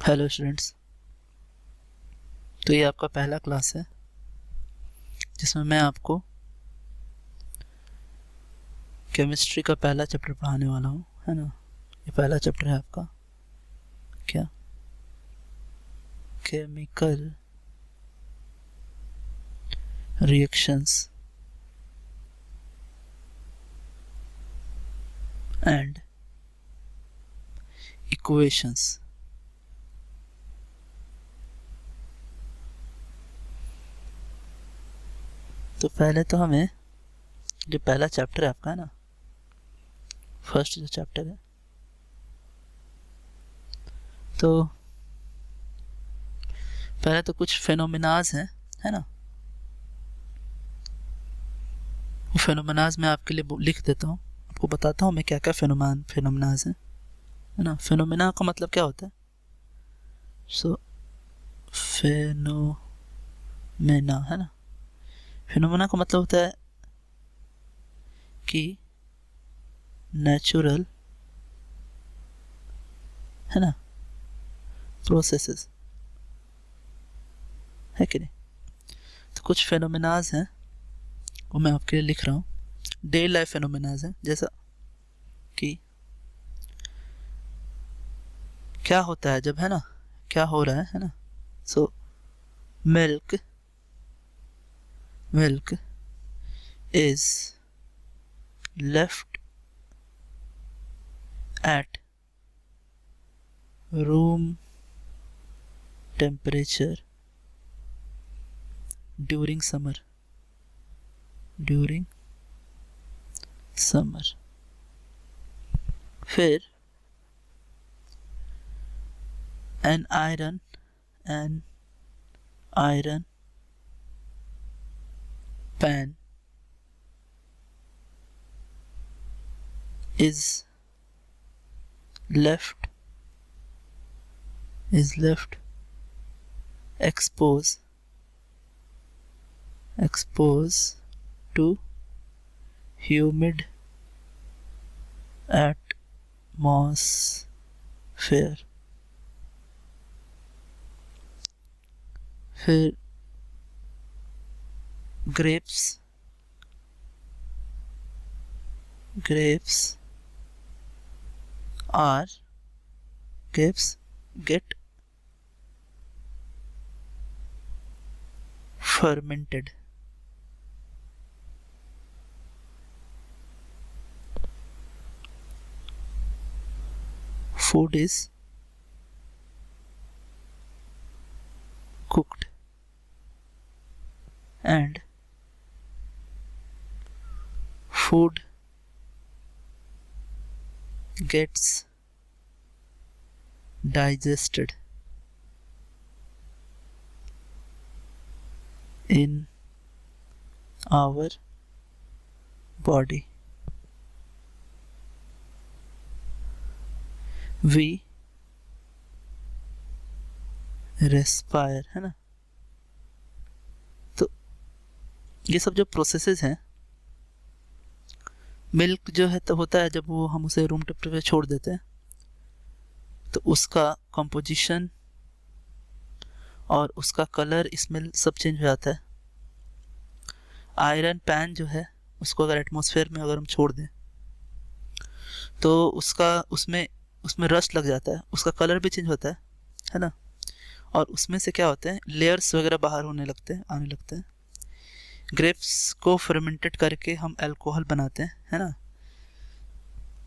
Hello students. तो ये आपका पहला क्लास है जिसमें मैं आपको केमिस्ट्री का पहला चैप्टर पढ़ाने वाला हूँ, है ना। ये पहला चैप्टर है आपका क्या, केमिकल रिएक्शंस एंड इक्वेशंस। तो पहले तो हमें जो पहला चैप्टर है आपका, है ना, फर्स्ट जो चैप्टर है, तो पहले तो कुछ फेनोमेनाज हैं, है ना। वो फेनोमेनाज मैं आपके लिए लिख देता हूँ, आपको बताता हूँ मैं क्या क्या फेनोमेनाज हैं, है ना। फेनोमेना का मतलब क्या होता है? सो फेनोमेना, है ना। फेनोमेना का मतलब होता है कि नेचुरल, है ना, प्रोसेसेस, है कि नहीं। तो कुछ फेनोमेनाज हैं वो मैं आपके लिए लिख रहा हूँ। डे लाइफ फेनोमेनाज हैं, जैसा कि क्या होता है जब, है ना, क्या हो रहा है ना। So milk is left at room temperature during summer फिर an iron pan is left exposed to humid atmosphere। फिर grapes get fermented। Food is cooked and food gets digested in our body। We respire, है ना। तो ये सब जो processes हैं, milk जो है तो होता है जब वो हम उसे रूम टेम्परेचर पे छोड़ देते हैं तो उसका कंपोजिशन और उसका कलर, स्मेल सब चेंज हो जाता है। आयरन पैन जो है उसको अगर एटमॉस्फेयर में अगर हम छोड़ दें तो उसमें रस्ट लग जाता है, उसका कलर भी चेंज होता है ना। और उसमें से क्या होते हैं, लेयर्स वगैरह बाहर आने लगते हैं। ग्रेप्स को फर्मेंटेड करके हम अल्कोहल बनाते हैं, है ना।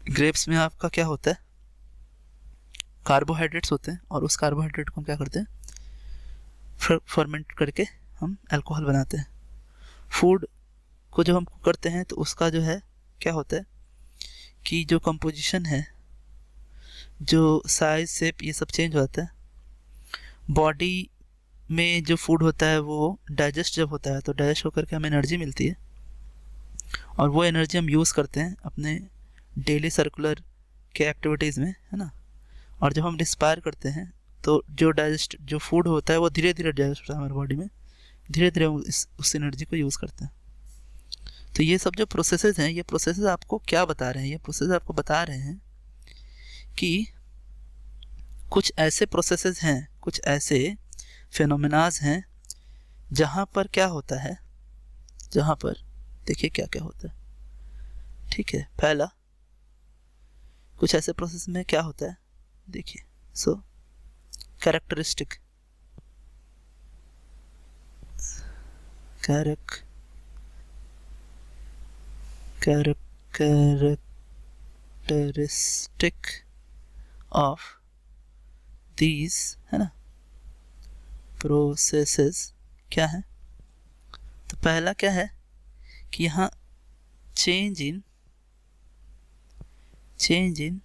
ग्रेप्स में आपका क्या होता है, कार्बोहाइड्रेट्स होते हैं और उस कार्बोहाइड्रेट को हम क्या करते हैं, फर्मेंट करके हम अल्कोहल बनाते हैं। फूड को जब हम करते हैं तो उसका जो है क्या होता है कि जो कंपोजिशन है, जो साइज शेप, ये सब चेंज होता है। बॉडी में जो फूड होता है वो डाइजेस्ट जब होता है तो डाइजेस्ट होकर के हमें एनर्जी मिलती है और वो एनर्जी हम यूज़ करते हैं अपने डेली सर्कुलर के एक्टिविटीज़ में, है ना। और जब हम रिस्पायर करते हैं तो जो फूड होता है वो धीरे धीरे डाइजेस्ट होता है हमारी बॉडी में, धीरे धीरे हम उस एनर्जी को यूज़ करते हैं। तो ये सब जो प्रोसेसेस हैं, ये प्रोसेसेस आपको क्या बता रहे हैं, ये प्रोसेस आपको बता रहे हैं कि कुछ ऐसे प्रोसेसेस हैं, कुछ ऐसे फिनोमेनाज हैं जहाँ पर क्या होता है, जहाँ पर देखिए क्या क्या होता है। ठीक है, पहला कुछ ऐसे प्रोसेस में क्या होता है, देखिए सो कैरेक्टरिस्टिक कैरेक्टरिस्टिक ऑफ दीज, है ना, प्रोसेसेस क्या है। तो पहला क्या है कि यहाँ चेंज इन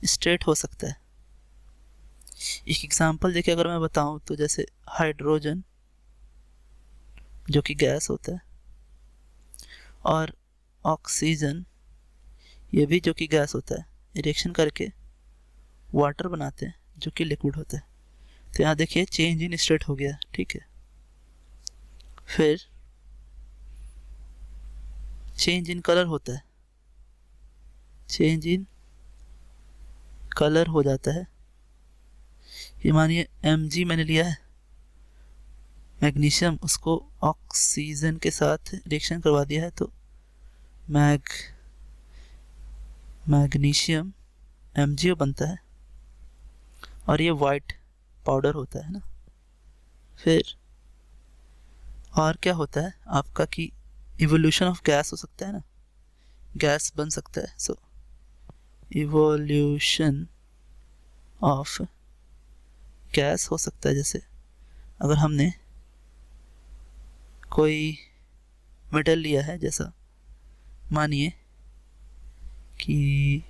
स्टेट हो सकता है। एक एग्जांपल देखिए अगर मैं बताऊं तो जैसे हाइड्रोजन जो कि गैस होता है और ऑक्सीजन ये भी जो कि गैस होता है, रिएक्शन करके वाटर बनाते हैं जो कि लिक्विड होता है। तो यहाँ देखिए चेंज इन स्टेट हो गया, ठीक है। फिर चेंज इन कलर होता है, चेंज इन कलर हो जाता है। ये मानिए Mg मैंने लिया है मैग्नीशियम, उसको ऑक्सीजन के साथ रिएक्शन करवा दिया है तो मैग्नीशियम MgO बनता है और ये वाइट पाउडर होता है ना। फिर और क्या होता है आपका कि इवोल्यूशन ऑफ गैस हो सकता है ना, गैस बन सकता है। सो इवोल्यूशन ऑफ गैस हो सकता है, जैसे अगर हमने कोई मेटल लिया है, जैसा मानिए कि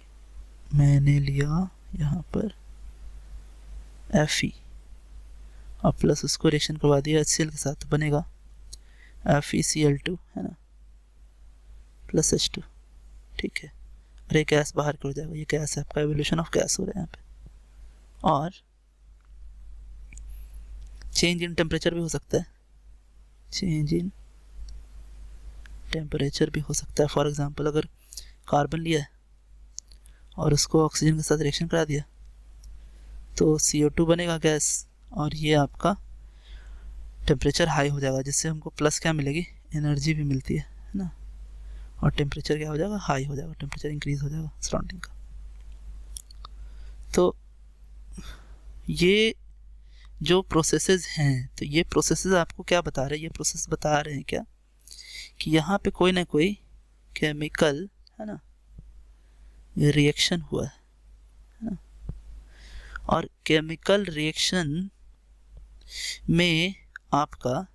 मैंने लिया यहाँ पर Fe और प्लस उसको रिएक्शन करवा दिया HCl के साथ, तो बनेगा FeCl2, है ना, प्लस H2। ठीक है, और ये गैस बाहर कर जाएगा, ये गैस है, आपका एवोल्यूशन ऑफ गैस हो रहा है यहाँ पे। और चेंज इन टेम्परेचर भी हो सकता है, चेंज इन टेम्परेचर भी हो सकता है। फॉर एग्जांपल अगर कार्बन लिया है और उसको ऑक्सीजन के साथ रिएक्शन करा दिया तो CO2 बनेगा गैस, और ये आपका टेम्परेचर हाई हो जाएगा, जिससे हमको प्लस क्या मिलेगी, एनर्जी भी मिलती है ना, और टेम्परेचर क्या हो जाएगा, हाई हो जाएगा, टेम्परेचर इंक्रीज हो जाएगा सराउंडिंग का। तो ये जो प्रोसेसेस हैं, तो ये प्रोसेसेस आपको क्या बता रहे हैं, ये प्रोसेस बता रहे हैं क्या कि यहाँ पे कोई ना कोई केमिकल, है ना, रिएक्शन हुआ है ना, और केमिकल रिएक्शन में आपका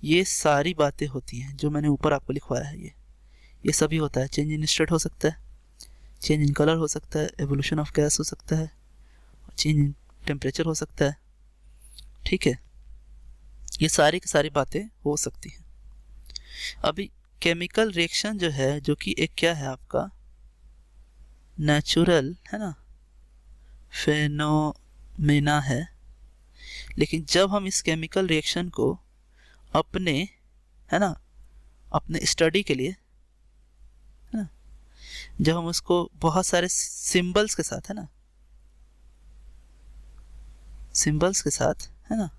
ये सारी बातें होती हैं जो मैंने ऊपर आपको लिखवाया है, ये सभी होता है। चेंज इन स्टेट हो सकता है, चेंज इन कलर हो सकता है, एवोल्यूशन ऑफ गैस हो सकता है, चेंज इन टेम्परेचर हो सकता है। ठीक है, ये सारी की सारी बातें हो सकती हैं। अभी केमिकल रिएक्शन जो है, जो कि एक क्या है आपका नेचुरल, है ना, फेनोमेना है, लेकिन जब हम इस केमिकल रिएक्शन को अपने, है ना, अपने स्टडी के लिए, है ना, जब हम उसको बहुत सारे सिंबल्स के साथ, है ना, सिंबल्स के साथ, है ना,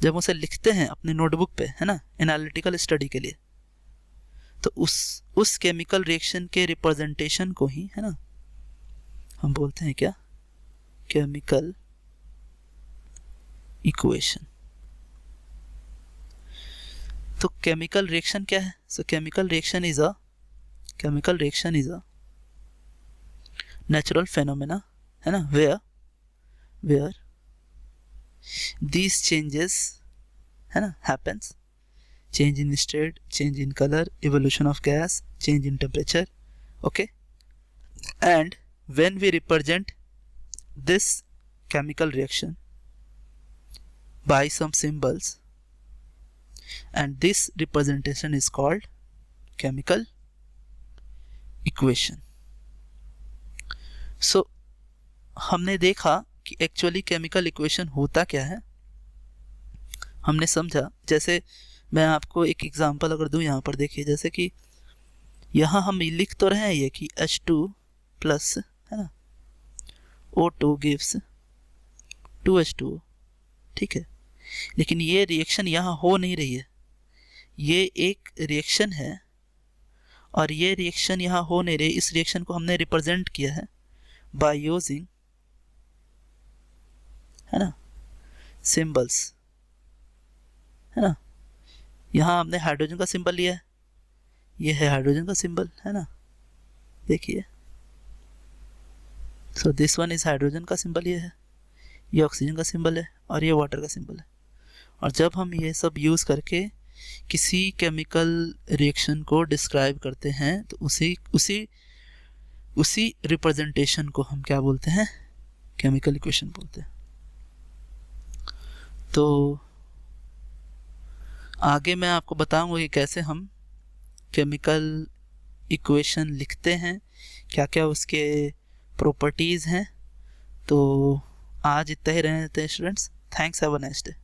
जब उसे लिखते हैं अपने नोटबुक पे, है ना, एनालिटिकल स्टडी के लिए, तो उस केमिकल रिएक्शन के रिप्रेजेंटेशन को ही, है ना, हम बोलते हैं क्या, केमिकल इक्वेशन। तो केमिकल रिएक्शन क्या है? सो chemical reaction is a natural phenomena, है ना, वेयर these changes, है ना, happens, change in state, change in color, evolution of gas, change in temperature, okay, and when we represent this chemical reaction by some symbols, and this representation is called chemical equation. So हमने देखा कि actually chemical equation होता क्या है, हमने समझा। जैसे मैं आपको एक एग्जांपल अगर दूं, यहाँ पर देखिए, जैसे कि यहाँ हम लिख तो रहे हैं ये कि H2 प्लस, है ना, O2 gives 2H2O, ठीक है। लेकिन ये रिएक्शन यहाँ हो नहीं रही है, ये एक रिएक्शन है और ये रिएक्शन यहाँ हो नहीं रही। इस रिएक्शन को हमने रिप्रेजेंट किया है बाय यूजिंग, है ना, सिंबल्स, है ना। यहाँ हमने हाइड्रोजन का सिंबल लिया है, ये है हाइड्रोजन का सिंबल, है ना, देखिए। So this one is hydrogen का सिंबल, ये है, ये ऑक्सीजन का सिंबल है और ये वाटर का सिंबल है। और जब हम ये सब यूज़ करके किसी केमिकल रिएक्शन को डिस्क्राइब करते हैं तो उसी रिप्रेजेंटेशन को हम क्या बोलते हैं, केमिकल इक्वेशन बोलते हैं। तो आगे मैं आपको बताऊंगा कि कैसे हम केमिकल इक्वेशन लिखते हैं, क्या क्या उसके प्रॉपर्टीज़ हैं। तो आज इतना ही रहने देते हैं students. Thanks, have a nice day.